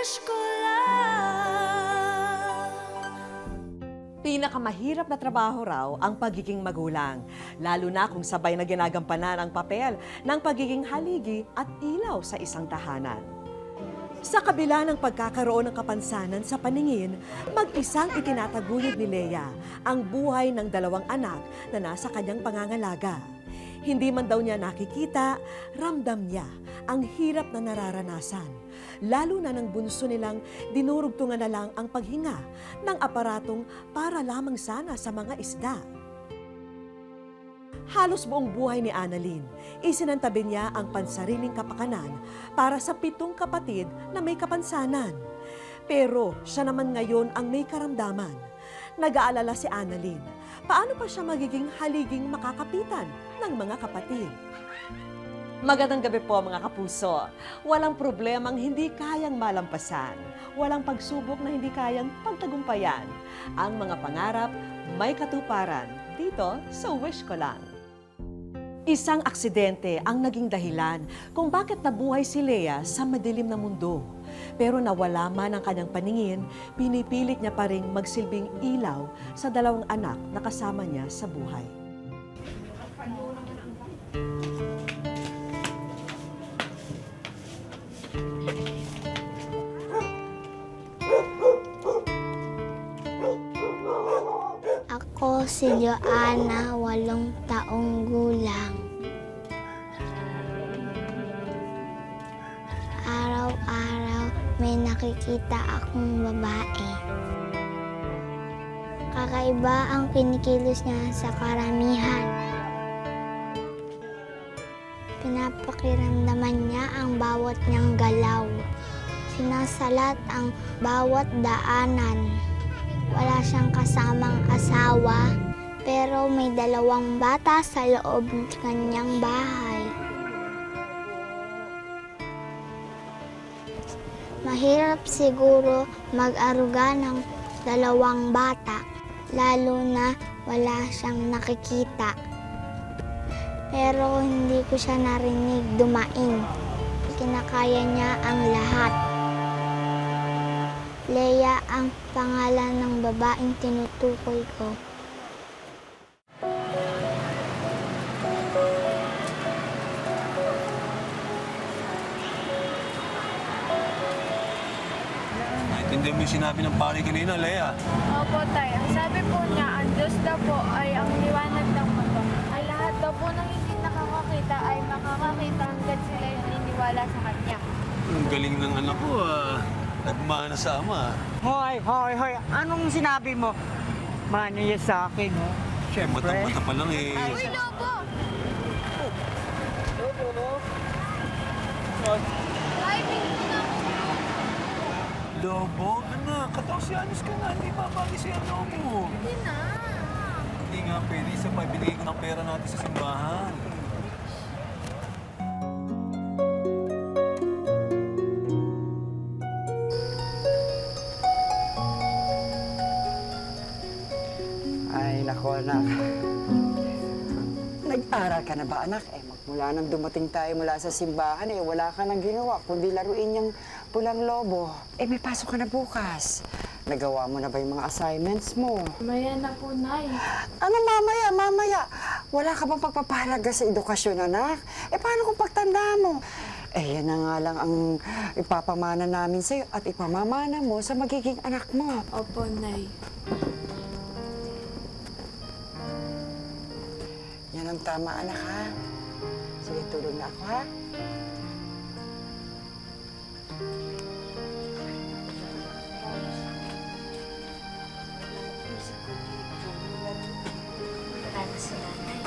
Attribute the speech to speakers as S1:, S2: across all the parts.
S1: wish ko lang.
S2: Pinakamahirap na trabaho raw ang pagiging magulang, lalo na kung sabay na ginagampanan ang papel ng pagiging haligi at ilaw sa isang tahanan. Sa kabila ng pagkakaroon ng kapansanan sa paningin, mag-isang itinataguyod ni Lea ang buhay ng dalawang anak na nasa kanyang pangangalaga. Hindi man daw niya nakikita, ramdam niya ang hirap na nararanasan. Lalo na ng bunso nilang dinurugtungan na lang ang paghinga ng aparatong para lamang sana sa mga isda. Halos buong buhay ni Annalyn, isinantabi niya ang pansariling kapakanan para sa 7 kapatid na may kapansanan. Pero siya naman ngayon ang may karamdaman. Nag-aalala si Annalyn, paano pa siya magiging haliging makakapitan ng mga kapatid? Magandang gabi po mga kapuso. Walang problemang hindi kayang malampasan. Walang pagsubok na hindi kayang pagtagumpayan. Ang mga pangarap may katuparan dito sa Wish Ko Lang. Isang aksidente ang naging dahilan kung bakit nabuhay si Lea sa madilim na mundo. Pero nawala man ang kanyang paningin, pinipilit niya pa ring magsilbing ilaw sa 2 anak na kasama niya sa buhay.
S3: Ako si Joanna, 8 taong gulang. Araw-araw may nakikita akong babae. Kakaiba ang kinikilos niya sa karamihan. Pinapakiramdaman niya ang bawat niyang galaw. Sinasalat ang bawat daanan. Wala siyang kasamang asawa, pero may 2 bata sa loob ng kanyang bahay. Mahirap siguro mag-aruga ng 2 bata, lalo na wala siyang nakikita. Pero hindi ko siya narinig dumaing. Kinakaya niya ang lahat. Lea ang pangalan ng babaeng tinutukoy ko.
S4: Naintindihan mo yung sinabi ng pari kanina, Lea.
S5: Opo, Tay. Ang sabi po niya, ang Diyos daw po ay ang liwanag ng mundo. Ay lahat daw po ng hindi nakakakita ay makakakita hanggat sila ay naniniwala sa Kanya.
S4: Ang galing ng anak ko, nagmana sa ama.
S6: Hoy, hoy, hoy. Anong sinabi mo? Mano yan sa akin, oh. Siyempre.
S4: Mata-mata pa lang eh.
S5: Uy, Lobo! Ay, pinto na ako.
S4: Lobo? Anak, 14 anos ka na. Hindi babagi siya ang lobo.
S5: Hindi na.
S4: Hindi nga pwede. Isa pa, binigay ko ng pera natin sa simbahan.
S6: Ay, nako, anak. Nag-aral ka na ba, anak? Magmula nang dumating tayo mula sa simbahan, wala ka nang ginawa, kundi laruin yung pulang lobo. May pasok ka na bukas. Nagawa mo na ba yung mga assignments mo?
S5: Maya na po, Nay.
S6: Ano, mamaya? Wala ka bang pagpapahalaga sa edukasyon, anak? Paano kung pagtanda mo? Yan na nga lang ang ipapamana namin sa'yo at ipamamana mo sa magiging anak mo.
S5: Opo, Nay.
S6: Yan ang tama, anak, ha? Sige, tulog na ako, ha?
S3: Para sa nanay.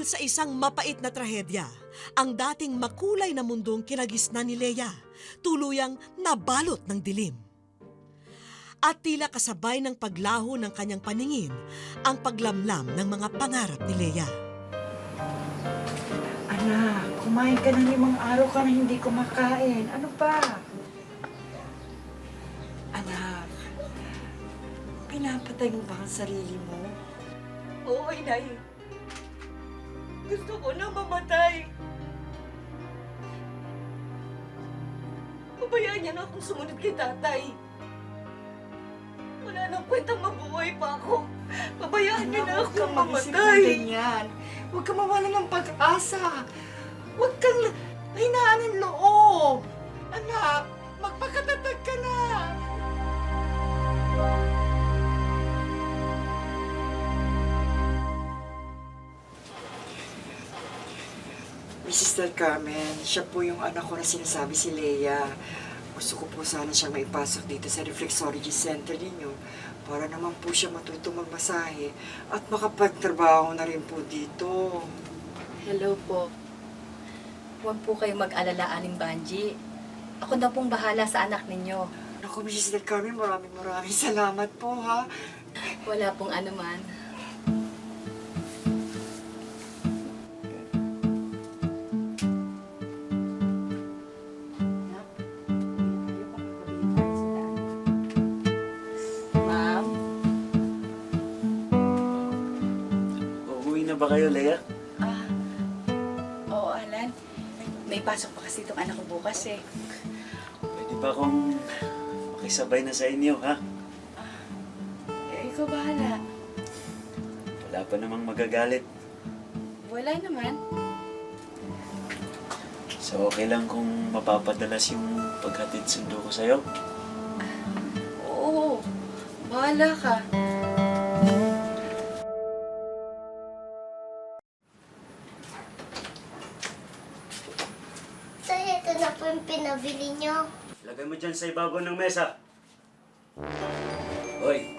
S2: Dahil sa isang mapait na trahedya, ang dating makulay na mundong kinagisnan ni Leia, tuluyang nabalot ng dilim. At tila kasabay ng paglaho ng kanyang paningin, ang paglamlam ng mga pangarap ni Leia.
S6: Anak, kumain ka na 5 araw ka na hindi kumakain. Ano ba? Anak, pinapatay mo ba ang sarili mo?
S1: Oo, Inay. Gusto ko na mamatay. Pabayaan niya na akong sumunod kay tatay. Wala nang kwentang mabuhay pa ako. Pabayaan niya na
S6: Huwag kang
S1: akong
S6: mag-isip ng
S1: mamatay.
S6: ganyan. Huwag kang mawalan ng pag-asa. Huwag kang hinaan ng loob. Anak, magpakatatag ka na. Mrs. Del Carmen, siya po yung anak ko na sinasabi si Leia. Gusto ko po sana siyang maipasok dito sa Reflexology Center ninyo para naman po siya matutong magmasahe at makapagtrabaho na rin po dito.
S7: Hello po. Huwag po kayong mag-alala, Aling Banji. Ako na pong bahala sa anak ninyo.
S6: Naku, Mrs. Del Carmen, maraming salamat po, ha?
S7: Wala pong anuman. Ma'am,
S8: Uuwi na ba kayo, Leia?
S7: oo, Alan. May pasok pa kasi itong anak ko bukas eh.
S8: Pwede ba akong makisabay na sa inyo, ha?
S7: Ikaw bahala.
S8: Wala pa namang magagalit.
S7: Wala naman.
S8: So, okay lang kung mapapadalas yung paghatid sundo ko sa'yo?
S7: Oo, bahala ka.
S3: Tay, ito na po yung pinabili nyo.
S8: Lagay mo dyan sa ibabaw ng mesa. Hoy!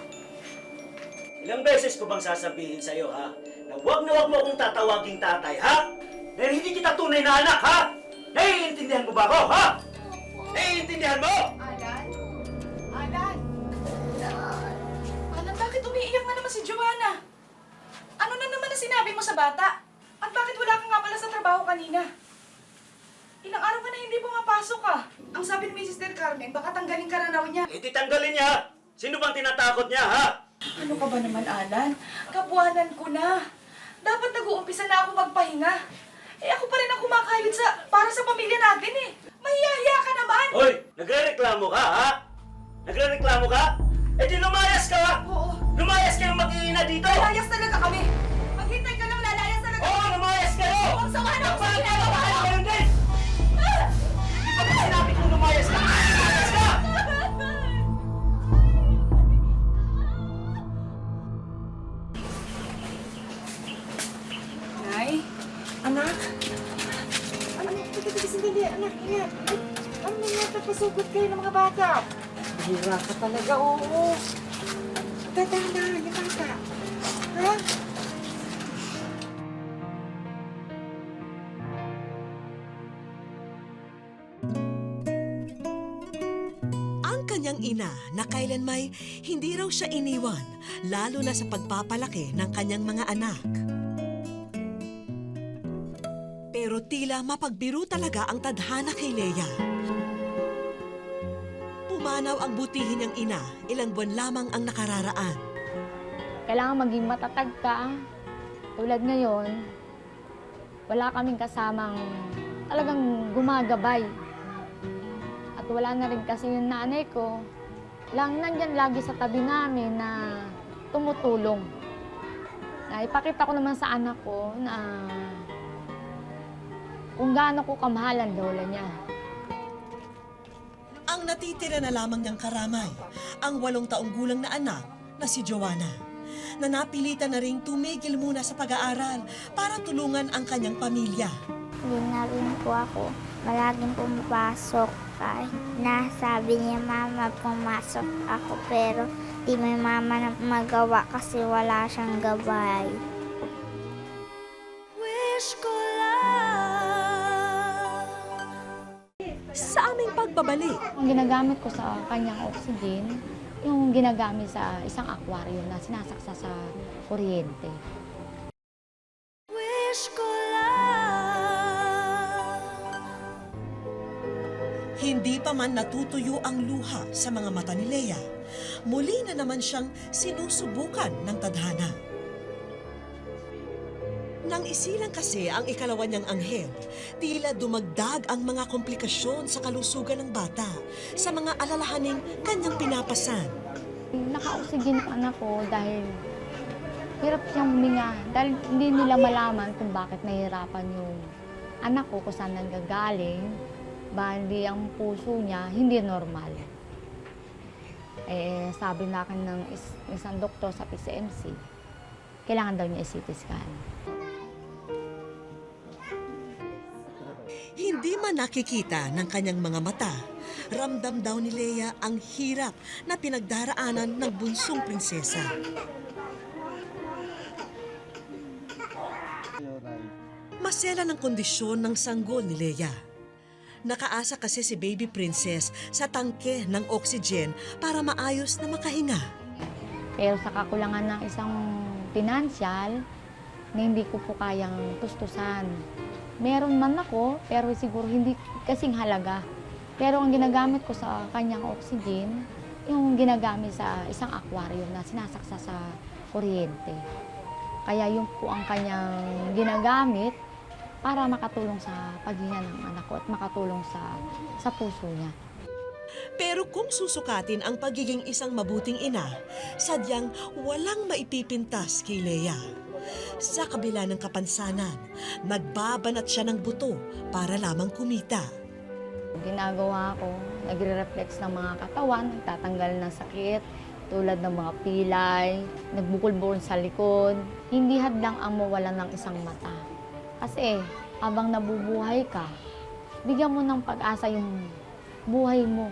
S8: Ilang beses ko bang sasabihin sa'yo, ha? Na huwag mo akong tatawaging tatay, ha? Dahil hindi kita tunay na anak, ha? Naiintindihan mo ba ako, ha? Naiintindihan mo?
S7: Alan? Alan? Alan, bakit umiiyak na naman si Joanna? Ano na naman ang sinabi mo sa bata? At bakit wala ka nga pala sa trabaho kanina? Ilang araw ka na hindi pumapasok ka. Ang sabi ni Mrs. Del Carmen, baka tanggalin ka na raw niya.
S8: Hindi tanggalin niya, ha? Sino bang tinatakot niya, ha?
S7: Ano ka ba naman, Alan? Kabuhanan ko na. Dapat nag-uumpisa na ako magpahinga. Eh ako pa rin ang kumakayod para sa pamilya natin eh. Mahiyahiya ka naman!
S8: Hoy! Nagre-reklamo ka, ha? Nagre-reklamo ka? Eh di lumayas ka, ha?
S7: Oo,
S8: Lumayas kayong mag-iina dito!
S7: lalayas talaga kami. Maghintay ka lang, lalayas talaga.
S8: Oo, lumayas kayo!
S7: Ang sama na ako sa ginagawa mo!
S8: Kayo din! Hindi pa ba sinabi kong lumayas ka? Lumayas ka!
S7: Nay?
S6: Anak? Anak, sandali, anak, ingat. Ano nangyari? Pasugod kayo ng mga bata. Bihira ka talaga, oo. Tatahan yung bata. Ha?
S2: Ang kanyang ina na kailan may hindi raw siya iniwan, lalo na sa pagpapalaki ng kanyang mga anak. Pero tila mapagbiro talaga ang tadhana kay Leia. Pumanaw ang butihin niyang ina, ilang buwan lamang ang nakararaan.
S3: Kailangan maging matatag ka. Tulad ngayon, wala kaming kasamang talagang gumagabay. At wala na rin kasi yung nanay ko. Nandyan lagi sa tabi namin na tumutulong. Na ipakita ko naman sa anak ko na kung gaano ko kamahal ang lola niya.
S2: Ang natitira na lamang niyang karamay, ang 8 taong gulang na anak na si Joanna, na napilitan na ring tumigil muna sa pag-aaral para tulungan ang kanyang pamilya.
S3: Hindi na rin po ako malaging pumapasok. Kahit nasabi niya, Mama, pumasok ako. Pero di may mama na magawa kasi wala siyang gabay.
S2: Sa aming pagbabalik,
S9: Ang ginagamit ko sa kanyang oxygen, yung ginagamit sa isang aquarium na sinasaksa sa kuryente.
S2: hindi pa man natutuyo ang luha sa mga mata ni Lea, muli na naman siyang sinusubukan ng tadhana. Nang isilang kasi ang ikalawa niyang anghel, tila dumagdag ang mga komplikasyon sa kalusugan ng bata sa mga alalahaning kanyang pinapasan.
S9: Naka-oxygen ang anak ko dahil hirap siyang huminga. Dahil hindi nila malaman kung bakit nahihirapan yung anak ko kung saan nanggagaling. Bali ang puso niya hindi normal. Sabi na akin ng isang doktor sa PCMC, kailangan daw niya i-CT scan.
S2: Hindi man nakikita ng kanyang mga mata, ramdam daw ni Lea ang hirap na pinagdaraanan ng bunsong prinsesa. Masela ng kondisyon ng sanggol ni Lea. Nakaasa kasi si baby princess sa tangke ng oxygen para maayos na makahinga.
S9: Pero sa kakulangan ng isang pinansyal, na hindi ko po kayang tustusan. Meron man ako, pero siguro hindi kasing halaga. Pero ang ginagamit ko sa kanyang oxygen, yung ginagamit sa isang aquarium na sinasaksa sa kuryente. Kaya yun po ang kanyang ginagamit para makatulong sa paghinga ng anak ko at makatulong sa puso niya.
S2: Pero kung susukatin ang pagiging isang mabuting ina, sadyang walang maipipintas kay Lea. Sa kabila ng kapansanan, nagbabanat siya ng buto para lamang kumita.
S9: Ginagawa ko, nagre-reflex ng mga katawan, nagtatanggal ng sakit, tulad ng mga pilay, nagbukol-bukol sa likod. Hindi hadlang ang mawalan ng isang mata. Kasi habang nabubuhay ka, bigyan mo ng pag-asa yung buhay mo.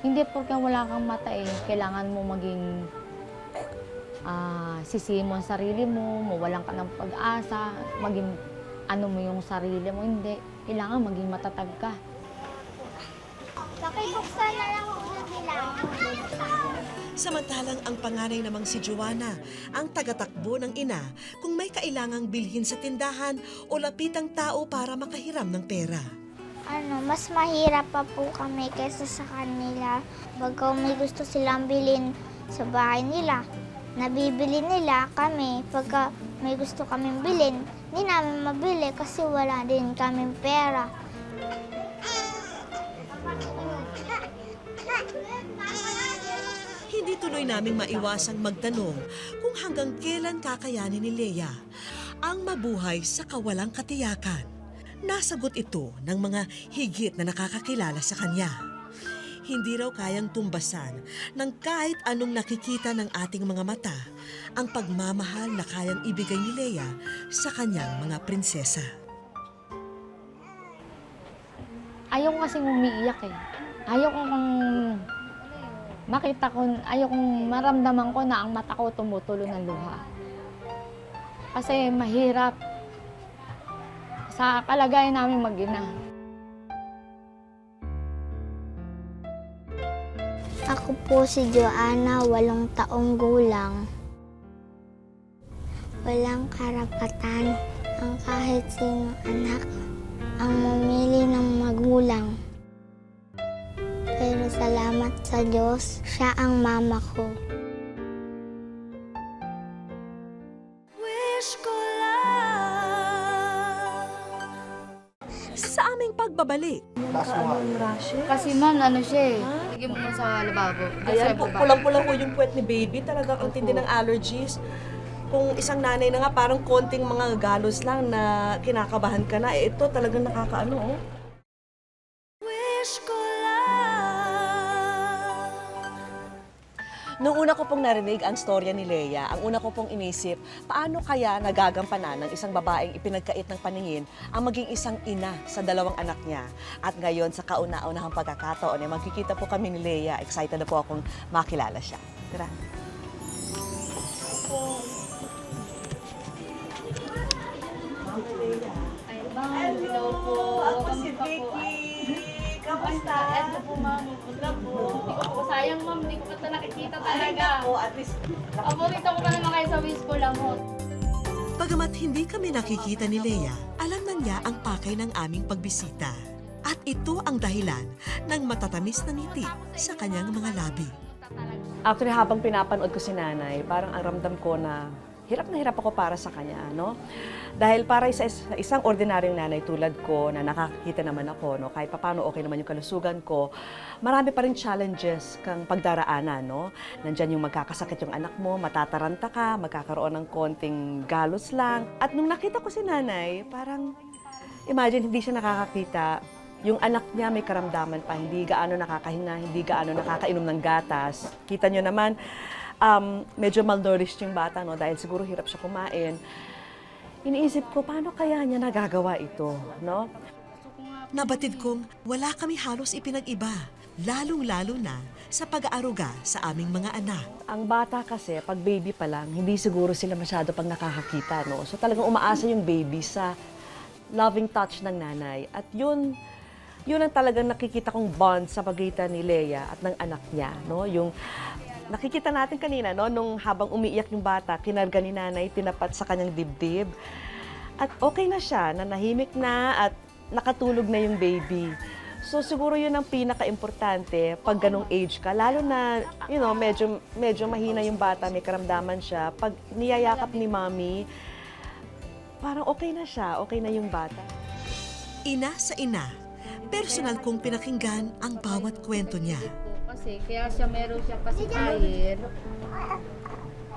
S9: Hindi porque wala kang mata kailangan mo maging sisihin mo ang sarili mo, mawalan ka ng pag-asa, maging ano mo yung sarili mo. Hindi, kailangan maging matatag ka.
S3: Pakibuksan na lang po nila.
S2: Samantalang ang panganay namang si Joanna ang tagatakbo ng ina kung may kailangang bilhin sa tindahan o lapitang tao para makahiram ng pera.
S3: Mas mahirap pa po kami kaysa sa kanila. Baga may gusto silang bilhin sa bahay nila, nabibili nila kami. Pagka may gusto kaming bilhin, hindi namin mabili kasi wala din kaming pera.
S2: Hindi tuloy naming maiwasang magtanong kung hanggang kailan kakayanin ni Lea ang mabuhay sa kawalang katiyakan. Nasagot ito ng mga higit na nakakakilala sa kanya. Hindi raw kayang tumbasan ng kahit anong nakikita ng ating mga mata ang pagmamahal na kayang ibigay ni Lea sa kanyang mga prinsesa.
S9: Ayaw ko kasing umiiyak Ayaw ko makita ko, ayaw kong maramdaman ko na ang mata ko tumutulo ng luha. Kasi mahirap sa kalagayan namin mag-ina.
S3: Ako po si Joanna, 8 taong gulang. Walang karapatan ang kahit sinong anak ang mamili ng magulang. Pero salamat sa Diyos, siya ang mama ko.
S2: Sa aming pagbabalik,
S5: Kasi ma'am, ano siya Lagyan mo na sa lababo.
S2: ayan po, pulang-pulang po yung puwet ni baby. Talagang ang tindi ng allergies. Kung isang nanay na nga, parang konting mga galos lang na kinakabahan ka na. Ito talagang nakakaano, oh. Nung una ko pong narinig ang storya ni Lea, ang una ko pong inisip, paano kaya nagagampanan ng isang babaeng ipinagkait ng paningin ang maging isang ina sa 2 anak niya. At ngayon, sa kauna-unahang pagkakataon, magkikita po kami ni Lea. Excited na po akong makilala siya. Tara. Hello po! Ako si Vicky!
S9: Basta, eto po ma'am, punta po. Hindi ko po, sayang ma'am, hindi ko pa ito nakikita talaga.
S1: At least,
S9: Paborito ko pa naman kayo sa wish ko lang ho.
S2: Bagamat hindi kami nakikita ni Lea, alam na niya ang pakay ng aming pagbisita. At ito ang dahilan ng matatamis na ngiti sa kanyang mga labi.
S10: Actually, habang pinapanood ko si nanay, parang ang ramdam ko na hirap ako para sa kanya, no? Dahil para sa isang ordinaryong nanay tulad ko na nakakakita naman ako, no? Kahit papaano okay naman yung kalusugan ko, marami pa rin challenges kang pagdaraanan, no? Nandyan yung magkakasakit yung anak mo, matataranta ka, magkakaroon ng konting galos lang. At nung nakita ko si nanay, parang imagine hindi siya nakakakita. Yung anak niya may karamdaman pa, hindi gaano nakakahinga, hindi gaano nakakainom ng gatas. Kita nyo naman, medyo malnourished yung bata, no? Dahil siguro hirap siya kumain. Iniisip ko, paano kaya niya nagagawa ito, no?
S2: Nabatid kong wala kami halos ipinag-iba, lalong-lalo na sa pag-aaruga sa aming mga anak.
S10: Ang bata kasi, pag baby pa lang, hindi siguro sila masyado pag nakakakita, no? So talagang umaasa yung baby sa loving touch ng nanay. At yun ang talagang nakikita kong bond sa pagitan ni Lea at ng anak niya, no? Yung nakikita natin kanina, no, nung habang umiiyak yung bata, kinarga ni nanay, tinapat sa kanyang dibdib. At okay na siya, nanahimik na at nakatulog na yung baby. So siguro yun ang pinaka-importante pag ganong age ka, lalo na, you know, medyo mahina yung bata, may karamdaman siya. Pag niyayakap ni mommy, parang okay na siya, okay na yung bata.
S2: Ina sa ina, personal kong pinakinggan ang bawat kwento niya.
S9: Kasi kaya siya meron siya pacifier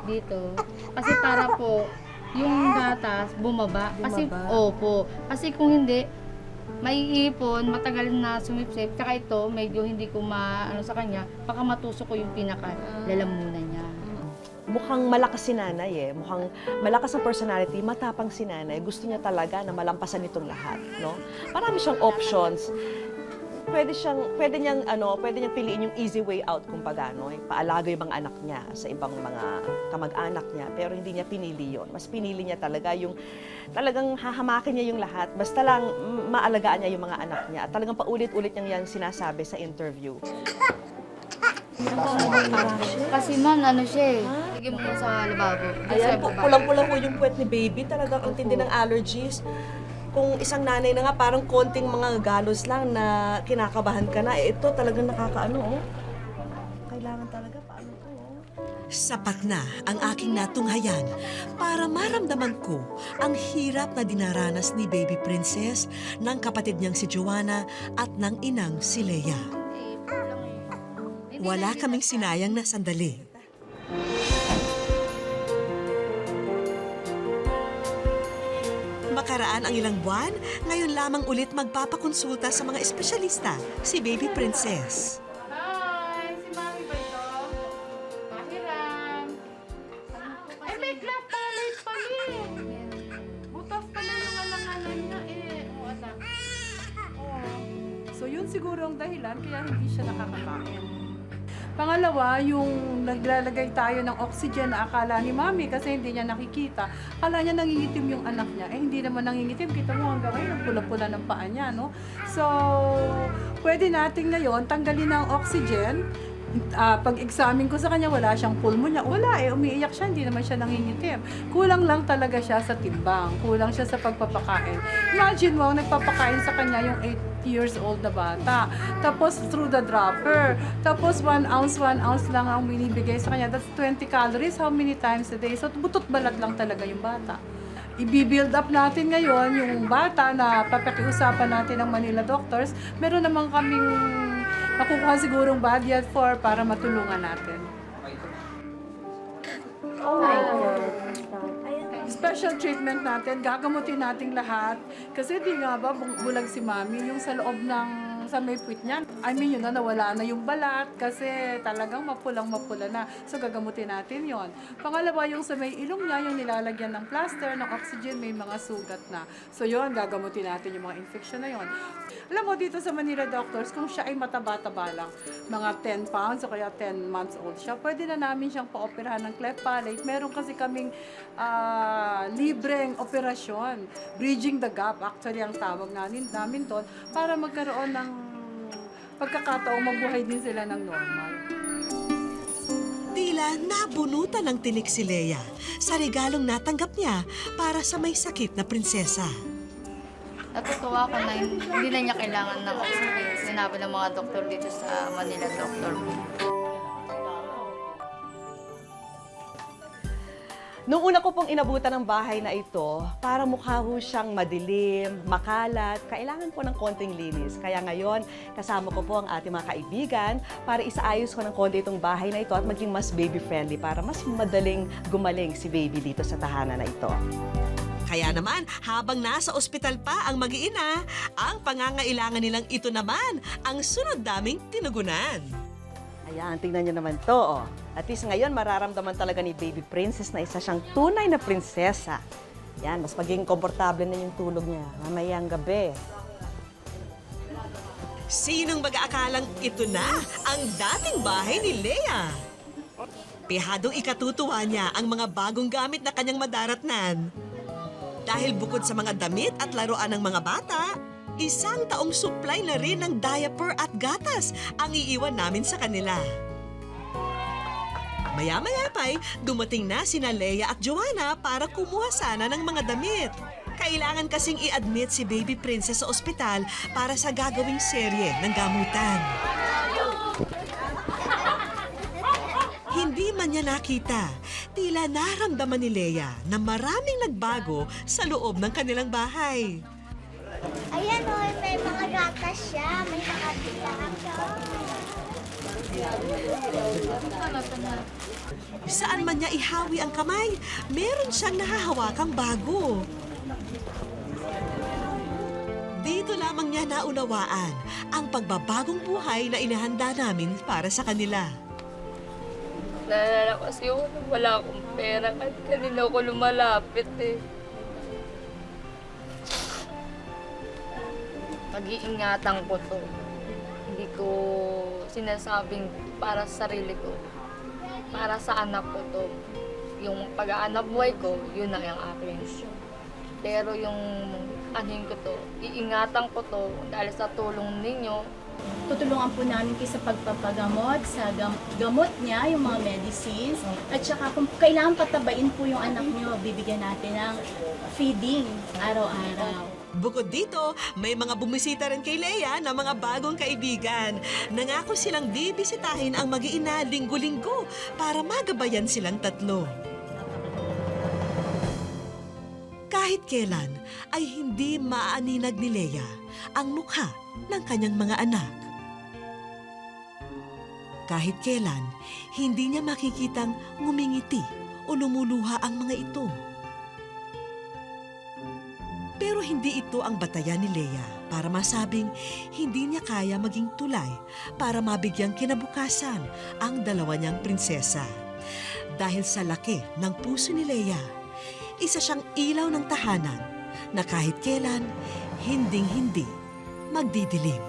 S9: dito. Kasi para po yung gatas bumaba. Kasi opo. Kasi kung hindi maiipon, matagal na sumipsip. Tsaka ito, medyo hindi ko maano sa kanya, baka matusok ko yung pinaka-lalamunan niya.
S10: Mukhang malakas si nanay mukhang malakas ang personality, matapang si nanay. Gusto niya talaga na malampasan itong lahat, no? Marami siyang options. Pwede niyang piliin yung easy way out kumbaga, no? Paalaga yung mga anak niya sa ibang mga kamag-anak niya, pero hindi niya pinili yon. Mas pinili niya talaga yung talagang hahamakin niya yung lahat. Basta lang maalagaan niya yung mga anak niya. At talagang paulit-ulit niyang yan sinasabi sa interview.
S9: Kasi man, ano siya eh. Sige mo sa lababo.
S10: Ayan, pulang-pulang po yung puwet ni baby. Talagang ang tindi ng allergies. Kung isang nanay na nga, parang konting mga galos lang na kinakabahan ka na. Ito talagang nakakaano, oh. Kailangan talaga, paano to, oh.
S2: Sapat na ang aking natunghayan para maramdaman ko ang hirap na dinaranas ni Baby Princess ng kapatid niyang si Joanna at ng inang si Lea. Wala kaming sinayang na sandali. Makaraan ang ilang buwan, ngayon lamang ulit magpapakonsulta sa mga espesyalista si Baby Princess.
S9: Hi! Si Mami ba ito? Pahiram! Ay, may clap palate pala eh! Butas pala yung alanganan niya eh. O, anak.
S7: So yun siguro ang dahilan kaya hindi siya nakakakain. Pangalawa, yung naglalagay tayo ng oxygen na akala ni Mami kasi hindi niya nakikita. Akala niya nangingitim yung anak niya. Eh, hindi naman nangingitim. Kita mo hanggang ngayon, ang pula-pula ng paa niya, no? So, pwede natin ngayon tanggalin ang oxygen. Pag-examine ko sa kanya, wala siyang pulmonya. Wala umiiyak siya, hindi naman siya nangingitim. Kulang lang talaga siya sa timbang. Kulang siya sa pagpapakain. Imagine mo, nagpapakain sa kanya yung 8 years old na bata. Tapos through the dropper. Tapos 1 ounce lang ang binibigay sa kanya. That's 20 calories. How many times a day? So butot balat lang talaga yung bata. I-build up natin ngayon yung bata na papakiusapan natin ng Manila doctors. Meron naman kaming makukuha sigurong Badiad 4 para matulungan natin. Special treatment natin, gagamutin natin lahat. Kasi di nga ba, bulag si Mami, yung sa loob ng sa may puwit niya. I mean, yun na, nawala na yung balat kasi talagang mapulang-mapula na. So, gagamutin natin yon. Pangalawa, yung sa may ilong niya, yung nilalagyan ng plaster, ng oxygen, may mga sugat na. So, yon gagamutin natin yung mga infection na yon. Alam mo, dito sa Manila Doctors, kung siya ay mataba-taba lang, mga 10 pounds o kaya 10 months old siya, pwede na namin siyang pa-operahan ng cleft palate. Meron kasi kaming libreng operasyon. Bridging the gap, actually ang tawag namin doon, para magkaroon ng
S11: pagkakataong mabuhay din sila ng normal.
S2: Tila nabunutan ng tinik si Leia sa regalong natanggap niya para sa may sakit na prinsesa.
S9: Natutuwa ako na hindi na niya kailangan ng oxygen. Sinabi ng mga doktor dito sa Manila Doctor.
S10: Nung una ko pong inabutan ng bahay na ito, para mukha ho siyang madilim, makalat, kailangan po ng konting linis. Kaya ngayon, kasama ko po ang ating mga kaibigan para isaayos ko ng konti itong bahay na ito at maging mas baby-friendly para mas madaling gumaling si baby dito sa tahanan na ito.
S2: Kaya naman, habang nasa ospital pa ang mag-iina, ang pangangailangan nilang ito naman ang sunod daming tinugunan.
S10: Ayan, tingnan niyo naman to. Oh. At least ngayon, mararamdaman talaga ni Baby Princess na isa siyang tunay na prinsesa. Yan, mas magiging komportable na yung tulog niya mamayang gabi.
S2: Sinong mag-aakalang ito na ang dating bahay ni Leia? Pihadong ikatutuwa niya ang mga bagong gamit na kanyang madaratnan. Dahil bukod sa mga damit at laruan ng mga bata, isang taong supply na rin ng diaper at gatas ang iiwan namin sa kanila. Maya-maya pa'y dumating na sina Leia at Joanna para kumuha sana ng mga damit. Kailangan kasing i-admit si Baby Princess sa ospital para sa gagawing serye ng gamutan. Hindi man niya nakita, tila naramdaman ni Leia na maraming nagbago sa loob ng kanilang bahay.
S3: Ayan o, may mga gatas siya. May mga bilang siya.
S2: Saan man niya ihawi ang kamay, meron siyang nahahawakang bago. Dito lamang niya naunawaan ang pagbabagong buhay na inihanda namin para sa kanila.
S5: Naalala ko kasi wala akong pera kahit kanina ako lumalapit eh. Pag-iingatan ko to. Hindi ko sinasabing para sa sarili ko. Para sa anak ko to. Yung pag-aanap buhay ko, yun na yung akin. Pero yung anin ko to, iingatan ko to dahil sa tulong ninyo.
S12: Tutulungan po namin kayo sa pagpapagamot, sa gamot niya, yung mga medicines. At saka kung kailangan patabain po yung anak niyo, bibigyan natin ng feeding araw-araw.
S2: Bukod dito, may mga bumisita rin kay Leia na mga bagong kaibigan. Nangako silang bibisitahin ang mag-iina linggo-linggo para magabayan silang tatlo. Kahit kailan ay hindi maaaninag ni Leia ang mukha ng kanyang mga anak. Kahit kailan, hindi niya makikitang ngumingiti o lumuluha ang mga ito. Pero hindi ito ang batayan ni Leia para masabing hindi niya kaya maging tulay para mabigyang kinabukasan ang dalawa niyang prinsesa. Dahil sa laki ng puso ni Leia, isa siyang ilaw ng tahanan na kahit kailan, hinding-hindi magdidilim.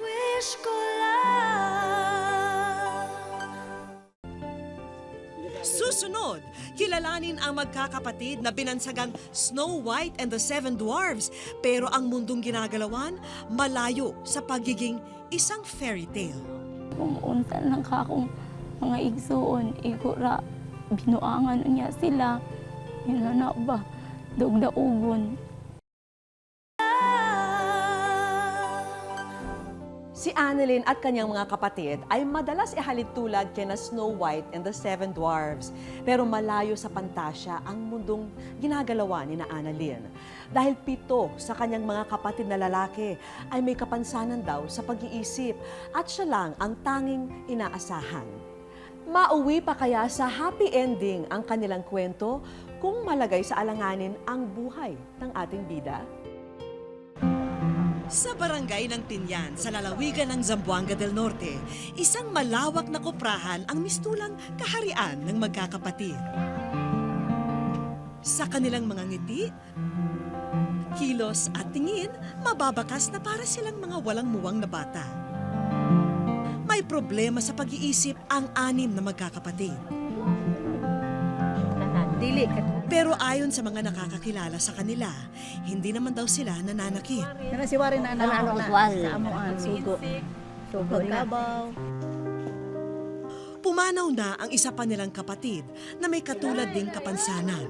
S2: Wish ko Susunod, kilalanin ang magkakapatid na binansagang Snow White and the Seven Dwarfs, pero ang mundong ginagalawan malayo sa pagiging isang fairy tale.
S5: Kung unta lang ka akong mga igsuon, igura, binuangan niya sila. Yun na ba? Dugdaugon.
S10: Si Annalyn at kanyang mga kapatid ay madalas ihalid tulad kina Snow White and the Seven Dwarfs. Pero malayo sa pantasya ang mundong ginagalawa ni na Annalyn. Dahil 7 sa kanyang mga kapatid na lalaki ay may kapansanan daw sa pag-iisip at siya lang ang tanging inaasahan. Mauwi pa kaya sa happy ending ang kanilang kwento kung malagay sa alanganin ang buhay ng ating bida?
S2: Sa barangay ng Pinyan, sa lalawigan ng Zamboanga del Norte, isang malawak na koprahan ang mistulang kaharian ng magkakapatid. Sa kanilang mga ngiti, kilos at tingin, mababakas na para silang mga walang muwang na bata. May problema sa pag-iisip ang 6 na magkakapatid. Pero ayon sa mga nakakakilala sa kanila, hindi naman daw sila nananakit. Pumanaw na ang isa pa nilang kapatid na may katulad ding kapansanan.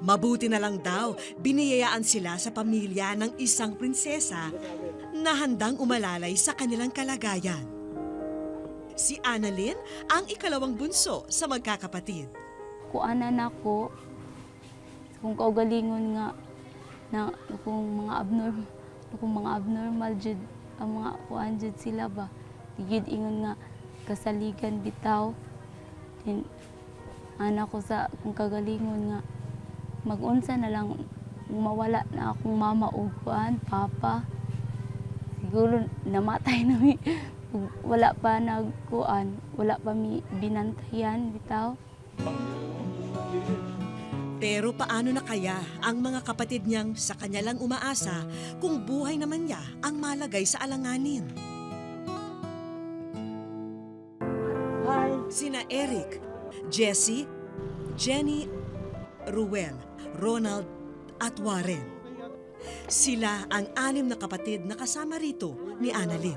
S2: Mabuti na lang daw, biniyayaan sila sa pamilya ng isang prinsesa na handang umalalay sa kanilang kalagayan. Si Annalyn ang ikalawang bunso sa magkakapatid.
S9: Kuanan ako, kung kaugalingon nga, na kung mga abnormal jud ang mga kuan jud sila ba. Tigid ingon nga kasaligan bitaw. Then anak ko sa kung kagalingon nga mag-unsa na lang mawala na akong mama o kuan, papa. Siguro namatay na mi. Wala pa nagkuan, wala pa mi binantayan bitaw.
S2: Pero paano na kaya ang mga kapatid niyang sa kanya lang umaasa kung buhay naman niya ang malagay sa alanganin? Sina Eric, Jessie, Jenny, Ruel, Ronald at Warren. Sila ang 6 na kapatid na kasama rito ni Annalyn.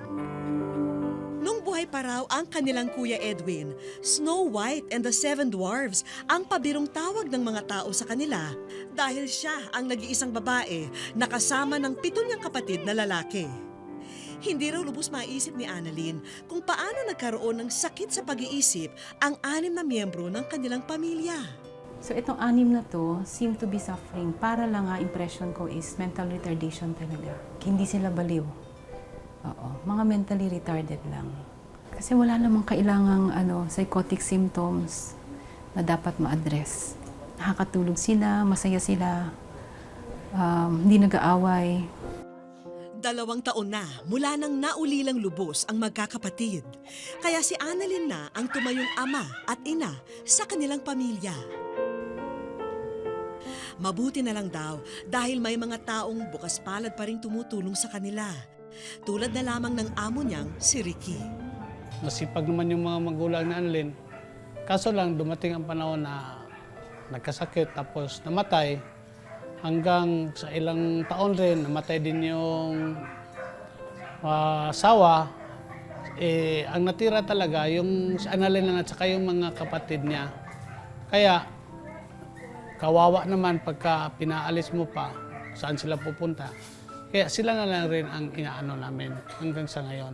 S2: Nung buhay pa raw ang kanilang kuya Edwin, Snow White and the Seven Dwarfs ang pabirong tawag ng mga tao sa kanila dahil siya ang nag-iisang babae na kasama ng 7 niyang kapatid na lalaki. Hindi raw lubos maisip ni Annalyn kung paano nagkaroon ng sakit sa pag-iisip ang 6 na miyembro ng kanilang pamilya.
S11: So itong 6 na to seem to be suffering. Para lang impression ko is mental retardation talaga. Hindi sila baliw. Oo, mga mentally retarded lang. Kasi wala namang kailangang psychotic symptoms na dapat ma-address. Nakakatulog sila, masaya sila, hindi nag-aaway.
S2: 2 taon na mula nang naulilang lubos ang magkakapatid. Kaya si Annalyn na ang tumayong ama at ina sa kanilang pamilya. Mabuti na lang daw dahil may mga taong bukas palad pa rin tumutulong sa kanila. Tulad na lamang ng amo niyang si Ricky.
S13: Masipag naman yung mga magulang na Annalyn. Kaso lang dumating ang panahon na nagkasakit tapos namatay. Hanggang sa ilang taon rin, namatay din yung asawa. Ang natira talaga yung si Annalyn lang at saka yung mga kapatid niya. Kaya kawawa naman pagka pinaalis mo pa saan sila pupunta. Kaya sila na lang rin ang inaano namin hanggang sa ngayon.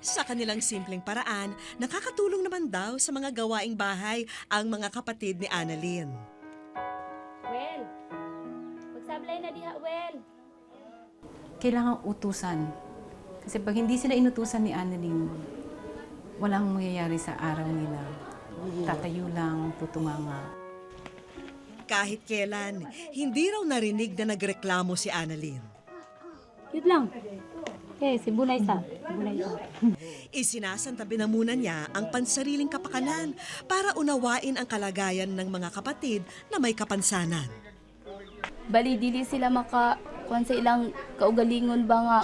S2: Sa kanilang simpleng paraan, nakakatulong naman daw sa mga gawaing bahay ang mga kapatid ni Annalyn.
S9: Well, magsablay na diha, well.
S11: Kailangang utusan. Kasi pag hindi sila inutusan ni Annalyn, walang mangyayari sa araw nila. Tatayo lang, tutumanga.
S2: Kahit kailan, hindi raw narinig na nagreklamo si Annalyn.
S9: Yun lang. Si Bunay sa.
S2: Isinasantabi na muna niya ang pansariling kapakanan para unawain ang kalagayan ng mga kapatid na may kapansanan.
S12: Bali, dili sila kuan sa ilang kaugalingon ba nga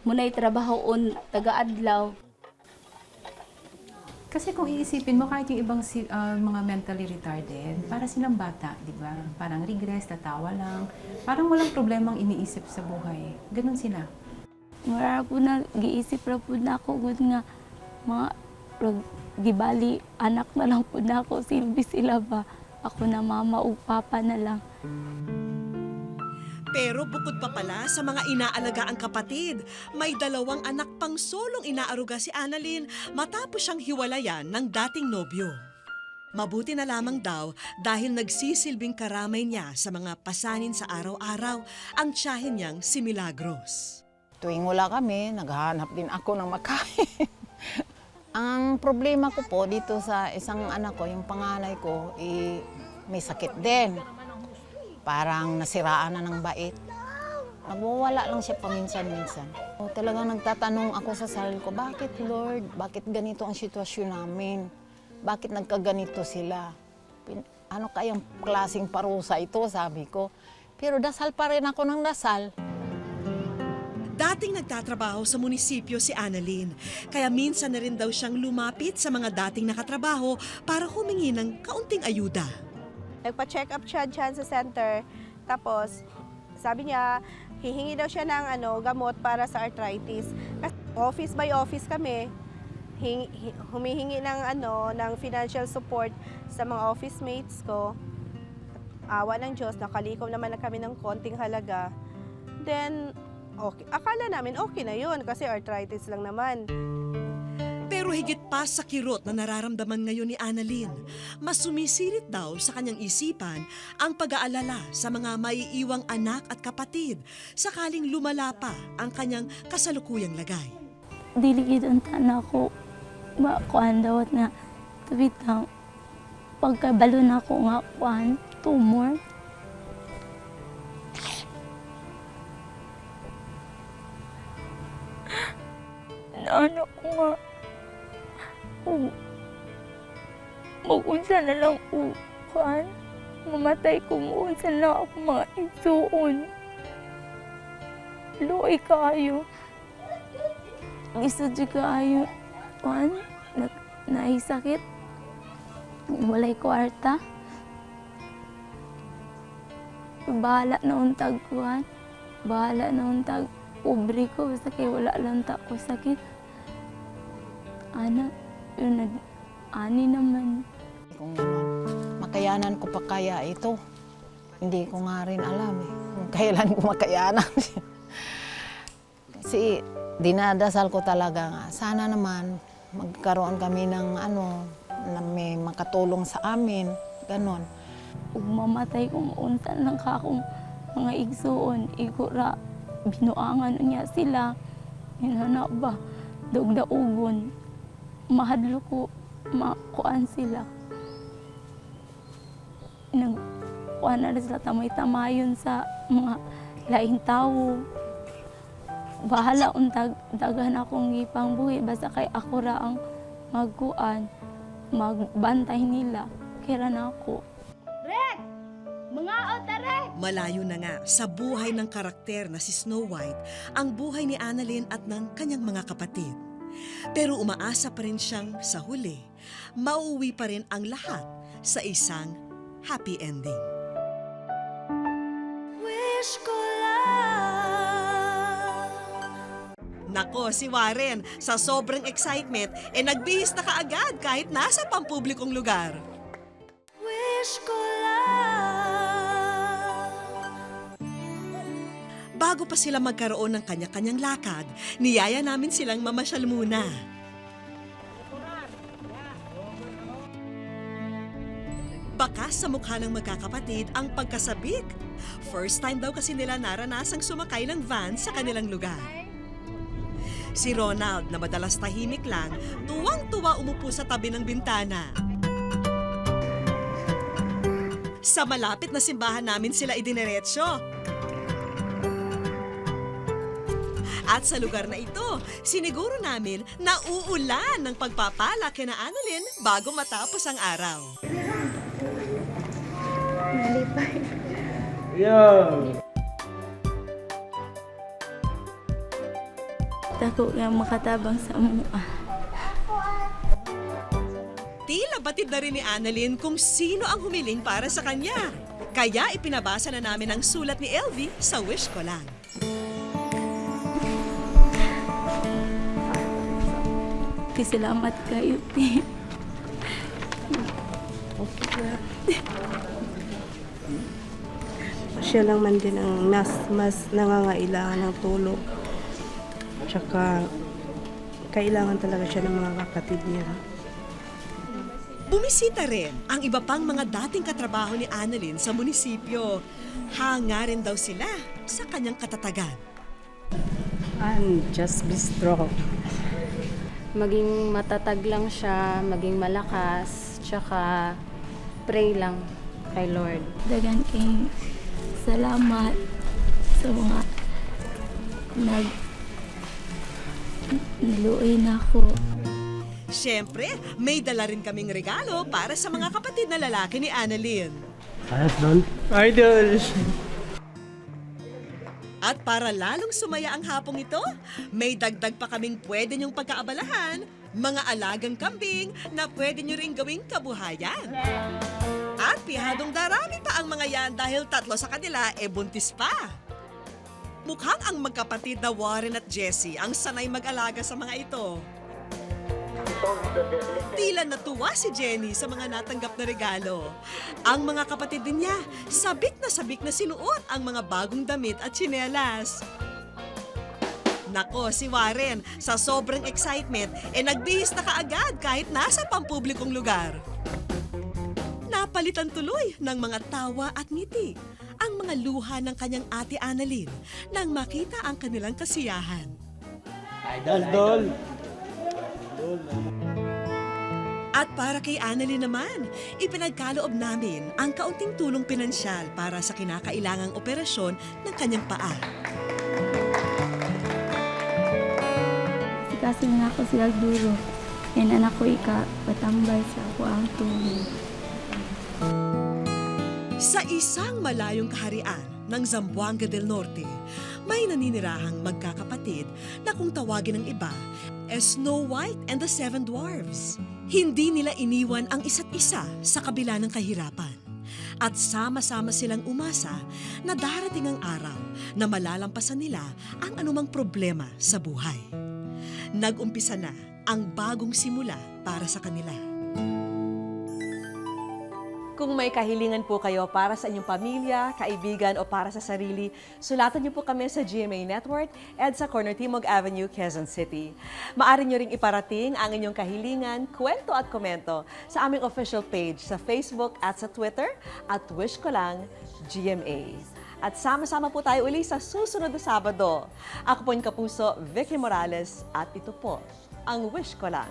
S12: munay trabahoon taga-adlaw.
S11: Kasi kung iisipin mo, kahit yung ibang mga mentally retarded, para silang bata, di ba? Parang regress, tatawa lang. Parang walang problemang iniisip sa buhay. Ganun sila.
S9: Mara po na, giisip ra po na ako, good nga, mga gibali, anak na lang po na ako, silbi sila ba? Ako na mama o papa na lang.
S2: Pero bukod pa pala sa mga inaalagaang kapatid, may 2 anak pang solong inaaruga si Annalyn matapos siyang hiwalayan ng dating nobyo. Mabuti na lamang daw dahil nagsisilbing karamay niya sa mga pasanin sa araw-araw ang tiyahin niyang si Milagros.
S14: Tuwing wala kami, naghahanap din ako ng makain. Ang problema ko po dito sa isang anak ko, yung panganay ko, may sakit din. Parang nasiraan na ng bait. Nagwawala lang siya paminsan-minsan. Talagang nagtatanong ako sa sarili ko, bakit Lord? Bakit ganito ang sitwasyon namin? Bakit nagkaganito sila? Ano kayang klaseng parusa ito, sabi ko. Pero dasal pa rin ako ng dasal.
S2: Dating nagtatrabaho sa munisipyo si Annalyn, kaya minsan na rin daw siyang lumapit sa mga dating nakatrabaho para humingi ng kaunting ayuda.
S15: Nagpa-check up siya dyan sa center, tapos sabi niya, hihingi daw siya ng gamot para sa arthritis. Kasi office by office kami, humihingi ng financial support sa mga office mates ko. Awa ng Diyos, nakalikom naman na kami ng konting halaga. Then, okay, akala namin okay na yun kasi arthritis lang naman.
S2: Pero higit pa sa kirot na nararamdaman ngayon ni Annalyn, mas sumisirit daw sa kanyang isipan ang pag-aalala sa mga maiiwang anak at kapatid sakaling lumala pa ang kanyang kasalukuyang lagay.
S9: Diligid ang tanan ko, kuan dawat nga, tubitang, pagkabalo na ko nga kuan, tumor. Ano ko nga, mag-unsa na lang kuan, mamatay ko mag-unsa na ako mga igsuon. Luoy kayo. Gusto di kayo, kuan, naisakit. Walay kwarta. Bahala na untag kuan. Bahala na untag pobre ko, basta kay wala lang ta ko sakit. Ana, yun ani naman.
S14: Kung makayanan ko pa kaya ito, hindi ko nga rin alam kung kailan ko makayanan. Kasi dinadasal ko talaga nga, sana naman magkaroon kami ng na may makatulong sa amin, ganon.
S9: Ug mamatay kung unta ng kakong mga igsuon, igura, binuangan niya sila. Hinana ba, dugdaugon. Mahadlo ko, makuan sila. Nagkuan na sila tamay-tamayon sa mga laing tao. Bahala untag daghan akong gipang buhi, basta kay ako ra ang magkuan, magbantay nila. Kira na ako.
S12: Rek! Mga otare!
S2: Malayo na nga sa buhay ng karakter na si Snow White ang buhay ni Annalyn at ng kanyang mga kapatid. Pero umaasa pa rin siyang sa huli, mauwi pa rin ang lahat sa isang happy ending.
S1: Wish ko lang.
S2: Nako, si Warren, sa sobrang excitement, nagbihis na kaagad kahit nasa pampublikong lugar.
S1: Wish ko lang.
S2: Bago pa sila magkaroon ng kanya-kanyang lakad, niyaya namin silang mamasyal muna. Bakas sa mukha ng magkakapatid ang pagkasabik. First time daw kasi nila naranasang sumakay ng van sa kanilang lugar. Si Ronald, na madalas tahimik lang, tuwang-tuwa umupo sa tabi ng bintana. Sa malapit na simbahan namin sila idineretsyo. At sa lugar na ito, siniguro namin na uulan ng pagpapala kina Annalyn bago matapos ang araw.
S9: Dako nga makatabang sa mua.
S2: Tila batid na rin ni Annalyn kung sino ang humiling para sa kanya. Kaya ipinabasa na namin ang sulat ni Elvie sa Wish Ko Lang.
S9: Salamat kayo, te.
S15: Siya lang man din ang mas nangangailangan ng tulong. Tsaka, kailangan talaga siya ng mga kapatid niya.
S2: Bumisita rin ang iba pang mga dating katrabaho ni Annalyn sa munisipyo. Hanga rin daw sila sa kanyang katatagan.
S16: And just be strong. Maging matatag lang siya, maging malakas, tsaka pray lang kay Lord.
S9: Dagan kay salamat sa mga naluoy na ako.
S2: Siyempre, may dala rin kaming regalo para sa mga kapatid na lalaki ni Annalyn.
S13: Ayos doon. Idol!
S2: At para lalong sumaya ang hapong ito, may dagdag pa kaming pwede niyong pagkaabalahan, mga alagang kambing na pwede niyo ring gawing kabuhayan. At pihadong darami pa ang mga yan dahil 3 sa kanila buntis pa. Mukhang ang magkapatid na Warren at Jessie ang sanay mag-alaga sa mga ito. Tila natuwa si Jenny sa mga natanggap na regalo. Ang mga kapatid din niya, sabik na sinuot ang mga bagong damit at tsinelas. Nako, si Warren, sa sobrang excitement, nagbihis na kaagad kahit nasa pampublikong lugar. Napalitan tuloy ng mga tawa at ngiti ang mga luha ng kanyang ate Annalyn nang makita ang kanilang kasiyahan.
S13: Idol!
S2: At para kay Annalyn naman, ipinagkaloob namin ang kaunting tulong pinansyal para sa kinakailangang operasyon ng kanyang paa.
S17: Kasi nga ako si Alduro. Yan anak ko patambay sa ako ang tulong.
S2: Sa isang malayong kaharian ng Zamboanga del Norte, may naninirahang magkakapatid na kung tawagin ng iba, Snow White and the Seven Dwarfs. Hindi nila iniwan ang isa't isa sa kabila ng kahirapan. At sama-sama silang umasa na darating ang araw na malalampasan nila ang anumang problema sa buhay. Nag-umpisa na ang bagong simula para sa kanila.
S10: Kung may kahilingan po kayo para sa inyong pamilya, kaibigan o para sa sarili, sulatan niyo po kami sa GMA Network at sa Corner Timog Avenue, Quezon City. Maaari niyo ring iparating ang inyong kahilingan, kwento at komento sa aming official page sa Facebook at sa Twitter at Wish Ko Lang GMA. At sama-sama po tayo uli sa susunod na Sabado. Ako po yung kapuso, Vicky Morales, at ito po ang Wish Ko Lang.